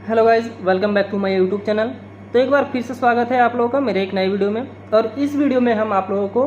Hello guys, welcome back to my YouTube channel. तो एक बार फिर से स्वागत है आप लोगों का मेरे एक नई वीडियो में। और इस वीडियो में हम आप लोगों को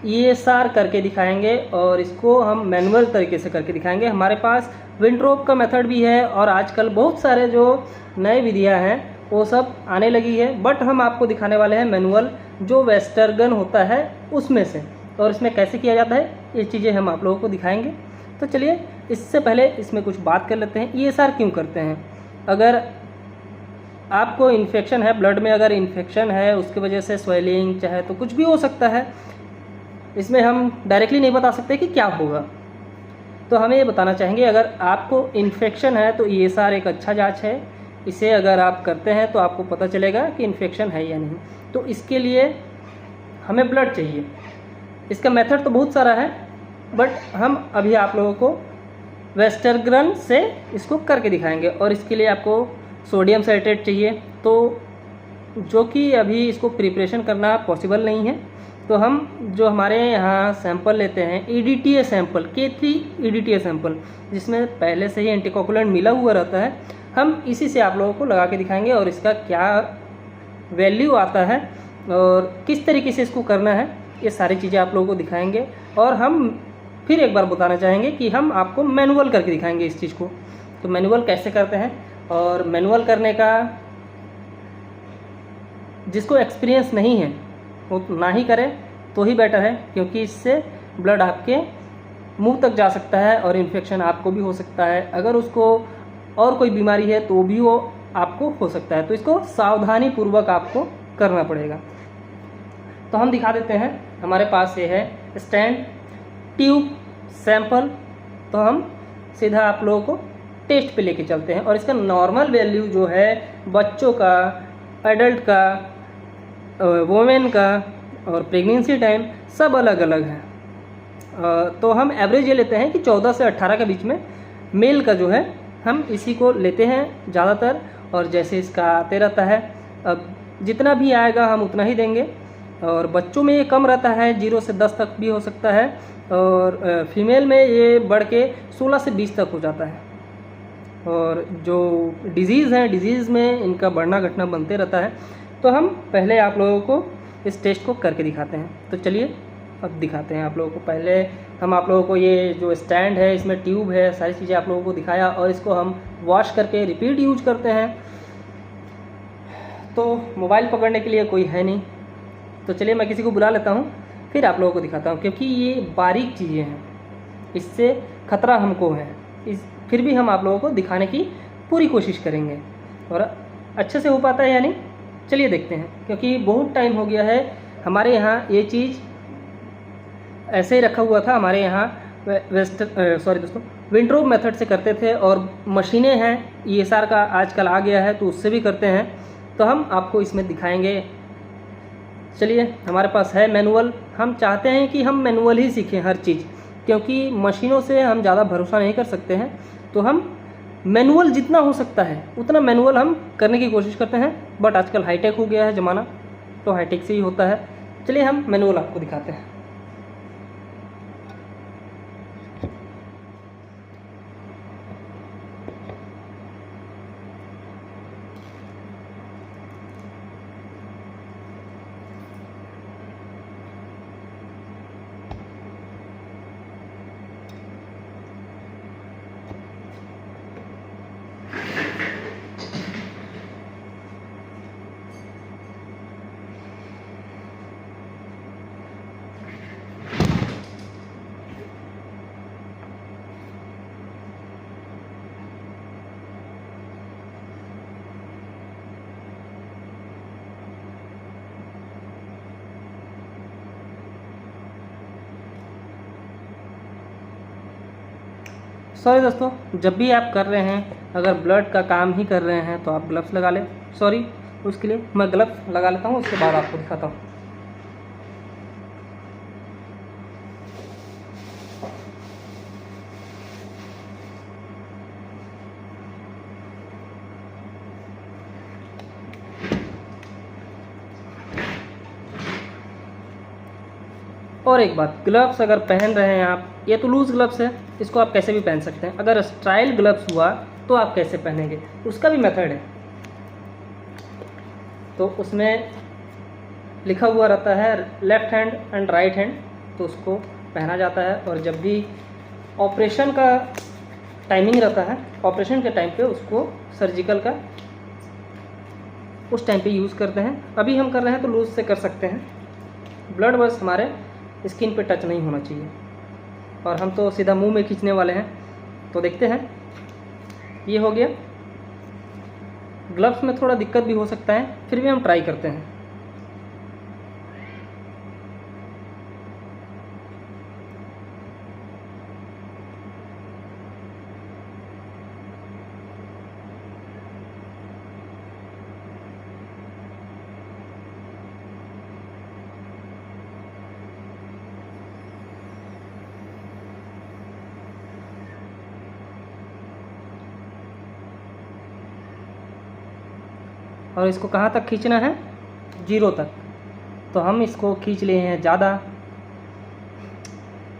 ESR करके दिखाएंगे और इसको हम मैनुअल तरीके से करके दिखाएंगे। हमारे पास विंड्रोप का मेथड भी है और आजकल बहुत सारे जो नए विधियाँ हैं वो सब आने लगी है, बट हम आपको दिखाने वाले हैं मैनुअल जो वेस्टर्गन होता है उसमें से, और इसमें कैसे किया जाता है ये चीज़ें हम आप लोगों को दिखाएंगे। तो चलिए इससे पहले इसमें कुछ बात कर लेते हैं। ESR क्यों करते हैं? अगर आपको इन्फेक्शन है, ब्लड में अगर इन्फेक्शन है उसकी वजह से स्वेलिंग चाहे तो कुछ भी हो सकता है, इसमें हम डायरेक्टली नहीं बता सकते कि क्या होगा। तो हमें ये बताना चाहेंगे अगर आपको इन्फेक्शन है तो ESR एक अच्छा जांच है। इसे अगर आप करते हैं तो आपको पता चलेगा कि इन्फेक्शन है या नहीं। तो इसके लिए हमें ब्लड चाहिए। इसका मेथड तो बहुत सारा है, बट हम अभी आप लोगों को वेस्टर्गन से इसको करके दिखाएंगे। और इसके लिए आपको सोडियम साइट्रेट चाहिए, तो जो कि अभी इसको प्रिपरेशन करना पॉसिबल नहीं है। तो हम जो हमारे यहाँ सैंपल लेते हैं EDTA sample, K3 EDTA sample, जिसमें पहले से ही एंटीकोगुलेंट मिला हुआ रहता है, हम इसी से आप लोगों को लगा के दिखाएंगे और इसका क्या वैल्यू आता है और किस तरीके से इसको करना है, ये सारी चीज़ें आप लोगों को दिखाएंगे। और हम फिर एक बार बताना चाहेंगे कि हम आपको मैनुअल करके दिखाएंगे इस चीज़ को। तो मैनुअल कैसे करते हैं, और मैनुअल करने का जिसको एक्सपीरियंस नहीं है वो ना ही करे तो ही बेटर है, क्योंकि इससे ब्लड आपके मुंह तक जा सकता है और इन्फेक्शन आपको भी हो सकता है। अगर उसको और कोई बीमारी है तो भी वो आपको हो सकता है। तो इसको सावधानी पूर्वक आपको करना पड़ेगा। तो हम दिखा देते हैं। हमारे पास ये है स्टैंड, ट्यूब, सैंपल। तो हम सीधा आप लोगों को टेस्ट पे लेके चलते हैं। और इसका नॉर्मल वैल्यू जो है बच्चों का, एडल्ट का, वोमेन का और प्रेगनेंसी टाइम सब अलग अलग है। तो हम एवरेज ये लेते हैं कि 14 से 18 के बीच में मेल का जो है हम इसी को लेते हैं ज़्यादातर। और जैसे इसका आते रहता है, अब जितना भी आएगा हम उतना ही देंगे। और बच्चों में ये कम रहता है, 0 से 10 तक भी हो सकता है, और फीमेल में ये बढ़ के 16 से 20 तक हो जाता है। और जो डिज़ीज़ हैं, डिज़ीज़ में इनका बढ़ना घटना बनते रहता है। तो हम पहले आप लोगों को इस टेस्ट को करके दिखाते हैं। तो चलिए अब दिखाते हैं आप लोगों को। पहले हम आप लोगों को ये जो स्टैंड है, इसमें ट्यूब है, सारी चीज़ें आप लोगों को दिखाया, और इसको हम वॉश करके रिपीट यूज करते हैं। तो मोबाइल पकड़ने के लिए कोई है नहीं, तो चलिए मैं किसी को बुला लेता हूँ, फिर आप लोगों को दिखाता हूँ, क्योंकि ये बारीक चीज़ें हैं, इससे खतरा हमको है। फिर भी हम आप लोगों को दिखाने की पूरी कोशिश करेंगे, और अच्छे से हो पाता है या नहीं चलिए देखते हैं। क्योंकि बहुत टाइम हो गया है हमारे यहाँ ये चीज़ ऐसे ही रखा हुआ था। हमारे यहाँ विंड्रोप मेथड से करते थे, और मशीनें हैं ESR का आजकल आ गया है तो उससे भी करते हैं। तो हम आपको इसमें दिखाएंगे। चलिए, हमारे पास है मैनुअल। हम चाहते हैं कि हम मैनुअल ही सीखें हर चीज़, क्योंकि मशीनों से हम ज़्यादा भरोसा नहीं कर सकते हैं। तो हम मैनुअल जितना हो सकता है उतना मैनुअल हम करने की कोशिश करते हैं। बट आजकल हाईटेक हो गया है ज़माना, तो हाईटेक से ही होता है। चलिए हम मैनुअल आपको दिखाते हैं। सॉरी दोस्तों, जब भी आप कर रहे हैं, अगर ब्लड का काम ही कर रहे हैं तो आप ग्लव्स लगा लें। सॉरी, उसके लिए मैं ग्लव्स लगा लेता हूँ, उसके बाद आपको दिखाता हूँ। और एक बात, ग्लव्स अगर पहन रहे हैं आप, ये तो लूज़ ग्लव्स है, इसको आप कैसे भी पहन सकते हैं। अगर स्टाइल ग्लव्स हुआ तो आप कैसे पहनेंगे, उसका भी मेथड है। तो उसमें लिखा हुआ रहता है left hand and right hand, तो उसको पहना जाता है। और जब भी ऑपरेशन का टाइमिंग रहता है, ऑपरेशन के टाइम पे उसको सर्जिकल का उस टाइम पे यूज़ करते हैं। अभी हम कर रहे हैं तो लूज से कर सकते हैं। ब्लड बस हमारे स्किन पे टच नहीं होना चाहिए। और हम तो सीधा मुंह में खींचने वाले हैं, तो देखते हैं। ये हो गया। ग्लव्स में थोड़ा दिक्कत भी हो सकता है, फिर भी हम ट्राई करते हैं। और इसको कहाँ तक खींचना है? 0 तक। तो हम इसको खींच लिए हैं ज़्यादा।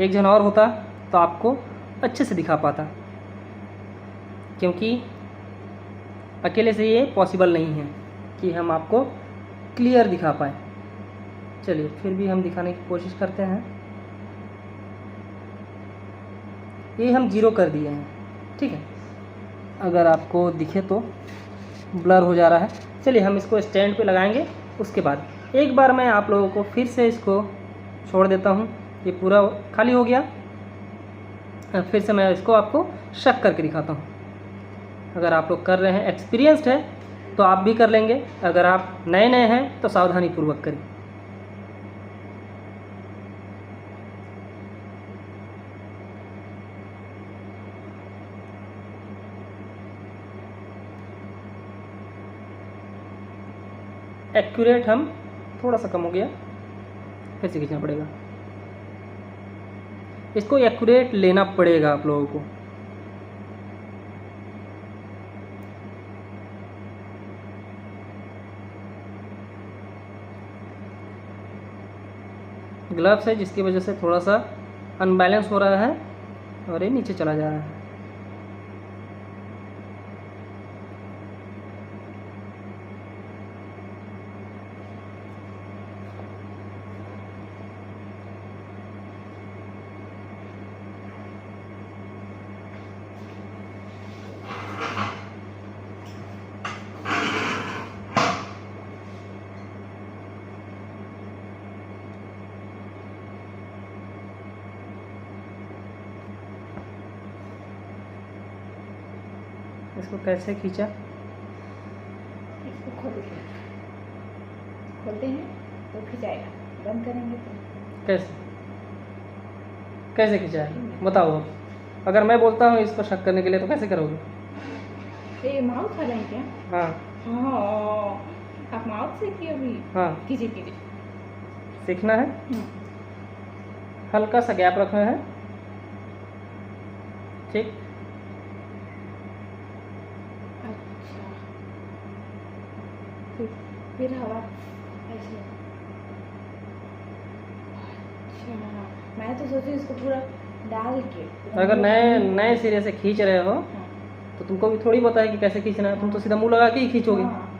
एक जन और होता तो आपको अच्छे से दिखा पाता, क्योंकि अकेले से ये पॉसिबल नहीं है कि हम आपको क्लियर दिखा पाए। चलिए फिर भी हम दिखाने की कोशिश करते हैं। ये हम 0 कर दिए हैं, ठीक है। अगर आपको दिखे तो ब्लर हो जा रहा है। चलिए हम इसको स्टैंड पे लगाएंगे। उसके बाद एक बार मैं आप लोगों को फिर से इसको छोड़ देता हूँ। ये पूरा खाली हो गया। फिर से मैं इसको आपको शक करके दिखाता हूँ। अगर आप लोग कर रहे हैं, एक्सपीरियंस्ड है, तो आप भी कर लेंगे। अगर आप नए नए हैं तो सावधानी पूर्वक करें। एक्यूरेट हम थोड़ा सा कम हो गया, फिर से खींचना पड़ेगा। इसको एक्यूरेट लेना पड़ेगा आप लोगों को। ग्लव्स है जिसकी वजह से थोड़ा सा अनबैलेंस हो रहा है और ये नीचे चला जा रहा है। इसको कैसे खींचा? इसको खोलते हैं तो खिंचाएगा, बंद करेंगे तो कैसे कैसे खींचा है बताओ। अब अगर मैं बोलता हूँ इसको शक करने के लिए तो कैसे करोगे? ये माउथ वाला है क्या? हाँ हाँ, आप माउथ से किए अभी? हाँ, कीजिए कीजिए। सीखना है। हल्का सा गैप रखना है, ठीक। अच्छा, फिर हवा ऐसे। अच्छा, मैं तो सोची इसको पूरा डाल के। अगर नए नए सिरे से खींच रहे हो हाँ। तो तुमको भी थोड़ी पता है कि कैसे खींचना है। तुम तो सीधा मुंह लगा के ही खींचोगे। हाँ।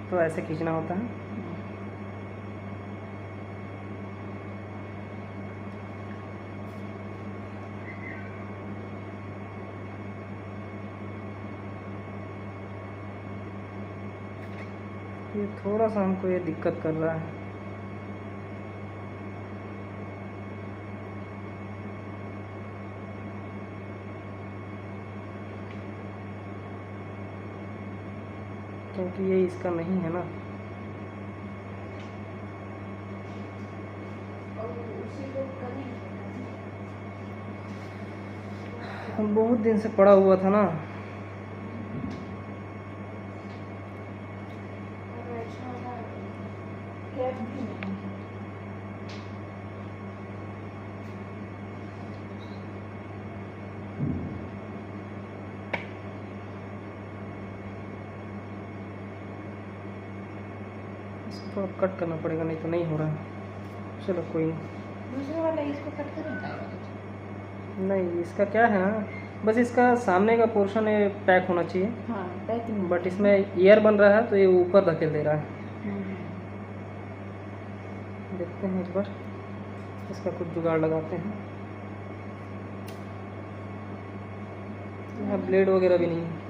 तो ऐसे खींचना होता है। ये थोड़ा सा हमको ये दिक्कत कर रहा है। क्योंकि ये इसका नहीं है ना। बहुत दिन से पड़ा हुआ था ना। इसको थोड़ा कट करना पड़ेगा, नहीं तो नहीं हो रहा है। चलो कोई नहीं। दूसरे वाला इसको कट करेंगे? नहीं, इसका क्या है ना, बस इसका सामने का पोर्शन है पैक होना चाहिए, हाँ पैकिंग। बट इसमें एयर बन रहा है तो ये ऊपर धकेल दे रहा है। देखते हैं एक बार, इसका कुछ जुगाड़ लगाते हैं। यहाँ ब्लेड वगैरह भी नहीं है।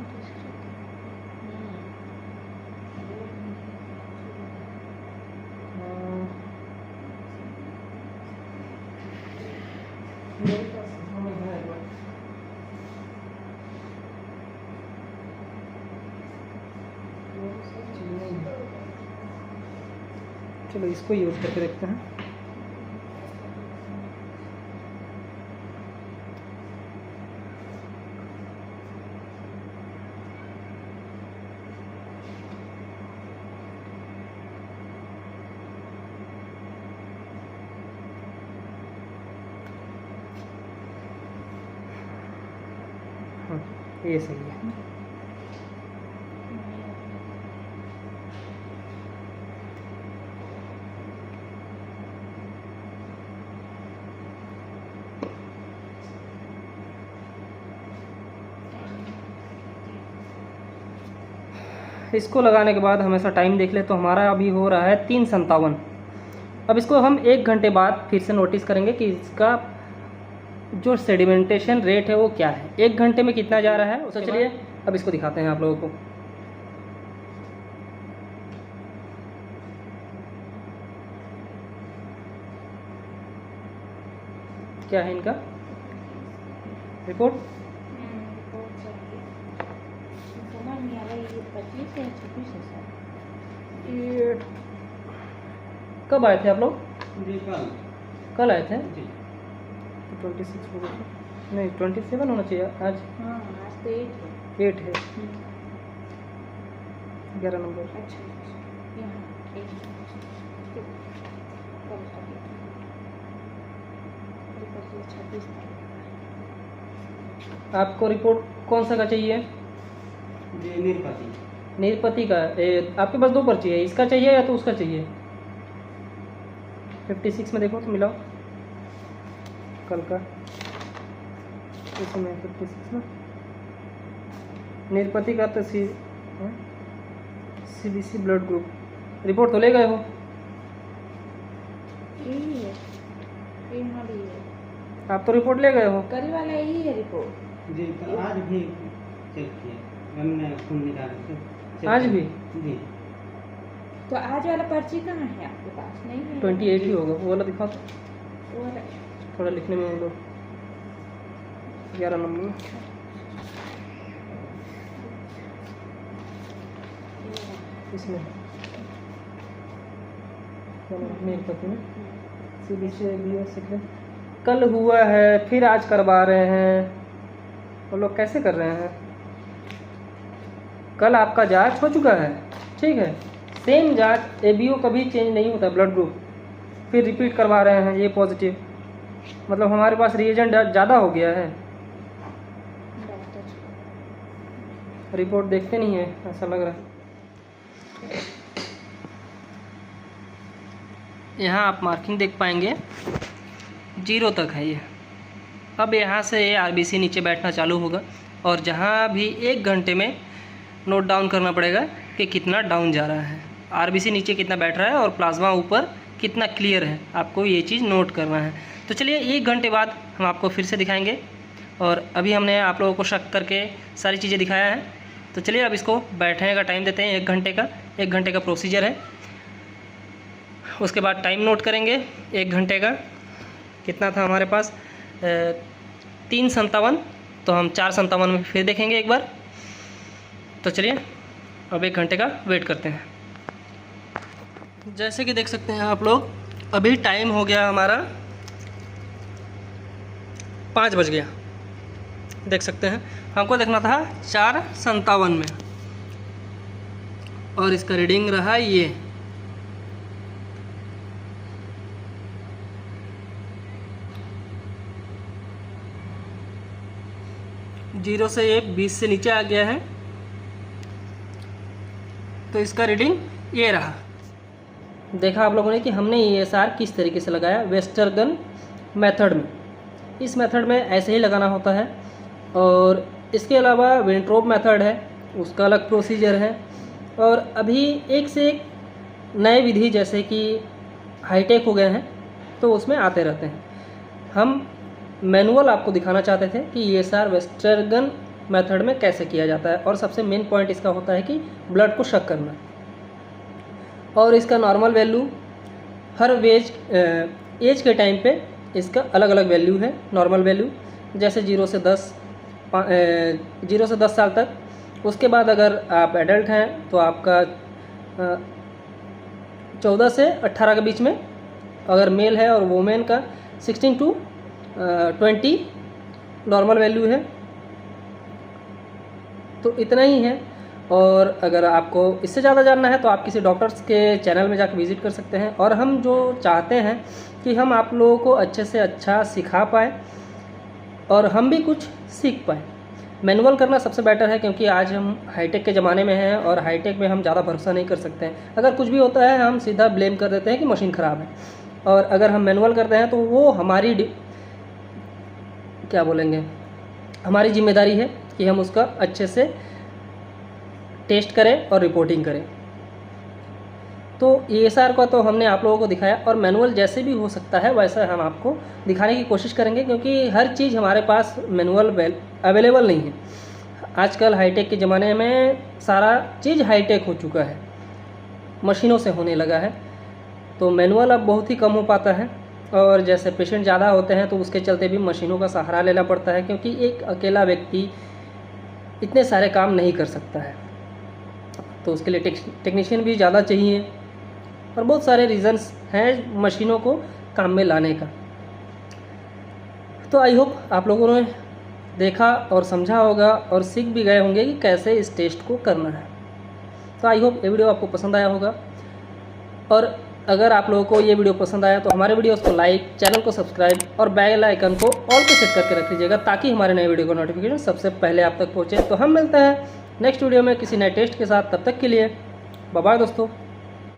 चलो इसको यूज़ करके देखते हैं। हाँ, ये सही है। इसको लगाने के बाद हमेशा टाइम देख ले तो हमारा अभी हो रहा है 3:57। अब इसको हम 1 घंटे बाद फिर से नोटिस करेंगे कि इसका जो सेडिमेंटेशन रेट है वो क्या है, 1 घंटे में कितना जा रहा है। तो चलिए अब इसको दिखाते हैं आप लोगों को। क्या है इनका रिपोर्ट? समझ नहीं आ रहा, ये 25 है 26 है सर। ये कब आए थे आप लोग? जी कल आए थे। जी 26 हो गया, नहीं 27 होना चाहिए आज। हाँ आज तो 8 है। 8 है, 11 नंबर। अच्छा यहाँ 8 कब था 26 आपको रिपोर्ट कौन सा का चाहिए? जी नीरपति। नीरपति का। आपके पास 2 पर्ची है, इसका चाहिए या तो उसका चाहिए? 56 में देखो तो मिलाओ कल का, इसमें 56 में नीरपति का तो CBC ब्लड ग्रुप रिपोर्ट तो ले गए हो? यही है, ये हमारी है। आप तो रिपोर्ट ले गए हो। कल वाला यही है रिपोर्ट। जी तो आज भी चेक किया हमने, खून निकाले थे, चेक आज किया। भी? जी तो आज वाला पर्ची कहाँ है आपके पास? नहीं है 28 ही होगा, वो वाला दिखाओ तो, वो वाला। थोड़ा लिखने में लोग 11 नंबर में। इसमें नीरपति में CBC कल हुआ है, फिर आज करवा रहे हैं। वो लोग कैसे कर रहे हैं? कल आपका जांच हो चुका है, ठीक है, सेम जांच ABO कभी चेंज नहीं होता ब्लड ग्रुप, फिर रिपीट करवा रहे हैं ये पॉजिटिव। मतलब हमारे पास रिएजेंट ज़्यादा हो गया है। रिपोर्ट देखते नहीं है, ऐसा लग रहा है। यहाँ आप मार्किंग देख पाएंगे 0 तक है ये। अब यहाँ से ये RBC नीचे बैठना चालू होगा और जहाँ भी 1 घंटे में नोट डाउन करना पड़ेगा कि कितना डाउन जा रहा है, RBC नीचे कितना बैठ रहा है और प्लाज्मा ऊपर कितना क्लियर है, आपको ये चीज़ नोट करना है। तो चलिए 1 घंटे बाद हम आपको फिर से दिखाएंगे। और अभी हमने आप लोगों को शक करके सारी चीज़ें दिखाया है, तो चलिए अब इसको बैठने का टाइम देते हैं 1 घंटे का। 1 घंटे का प्रोसीजर है, उसके बाद टाइम नोट करेंगे 1 घंटे का। कितना था हमारे पास? 3:57, तो हम 4:57 में फिर देखेंगे एक बार। तो चलिए अब 1 घंटे का वेट करते हैं। जैसे कि देख सकते हैं आप लोग, अभी टाइम हो गया हमारा 5 बज गया। देख सकते हैं, हमको देखना था 4:57 में और इसका रीडिंग रहा ये। जीरो से ये 20 से नीचे आ गया है, तो इसका रीडिंग ये रहा। देखा आप लोगों ने कि हमने ESR किस तरीके से लगाया, वेस्टर्न मेथड में। इस मेथड में ऐसे ही लगाना होता है। और इसके अलावा विंट्रोप मेथड है, उसका अलग प्रोसीजर है। और अभी एक से एक नए विधि जैसे कि हाईटेक हो गए हैं तो उसमें आते रहते हैं। हम मैनुअल आपको दिखाना चाहते थे कि ESR वेस्टर्गन मेथड में कैसे किया जाता है, और सबसे मेन पॉइंट इसका होता है कि ब्लड को शक करना। और इसका नॉर्मल वैल्यू हर एज के टाइम पे इसका अलग अलग वैल्यू है। नॉर्मल वैल्यू जैसे 0 से 10 साल तक। उसके बाद अगर आप एडल्ट हैं तो आपका 14 से 18 के बीच में, अगर मेल है, और वुमेन का 16 to 20 नॉर्मल वैल्यू है। तो इतना ही है। और अगर आपको इससे ज़्यादा जानना है तो आप किसी डॉक्टर्स के चैनल में जाकर विज़िट कर सकते हैं। और हम जो चाहते हैं कि हम आप लोगों को अच्छे से अच्छा सिखा पाएँ और हम भी कुछ सीख पाएँ। मैनुअल करना सबसे बेटर है, क्योंकि आज हम हाईटेक के ज़माने में हैं और हाईटेक में हम ज़्यादा भरोसा नहीं कर सकते हैं। अगर कुछ भी होता है हम सीधा ब्लेम कर देते हैं कि मशीन ख़राब है। और अगर हम मैनुअल करते हैं तो वो हमारी हमारी जिम्मेदारी है कि हम उसका अच्छे से टेस्ट करें और रिपोर्टिंग करें। तो ESR का तो हमने आप लोगों को दिखाया, और मैनुअल जैसे भी हो सकता है वैसा हम आपको दिखाने की कोशिश करेंगे, क्योंकि हर चीज़ हमारे पास मैनुअल अवेलेबल नहीं है। आजकल हाईटेक के ज़माने में सारा चीज़ हाईटेक हो चुका है, मशीनों से होने लगा है। तो मैनुअल अब बहुत ही कम हो पाता है, और जैसे पेशेंट ज़्यादा होते हैं तो उसके चलते भी मशीनों का सहारा लेना पड़ता है, क्योंकि एक अकेला व्यक्ति इतने सारे काम नहीं कर सकता है। तो उसके लिए टेक्नीशियन भी ज़्यादा चाहिए, और बहुत सारे रीज़न्स हैं मशीनों को काम में लाने का। तो आई होप आप लोगों ने देखा और समझा होगा और सीख भी गए होंगे कि कैसे इस टेस्ट को करना है। तो आई होप ये वीडियो आपको पसंद आया होगा। और अगर आप लोगों को ये वीडियो पसंद आया तो हमारे वीडियोस को लाइक, चैनल को सब्सक्राइब और बेल आइकन को ऑल पे सेट करके रख लीजिएगा, ताकि हमारे नए वीडियो का नोटिफिकेशन सबसे पहले आप तक पहुँचे। तो हम मिलते हैं नेक्स्ट वीडियो में किसी नए टेस्ट के साथ। तब तक के लिए बाय बाय दोस्तों।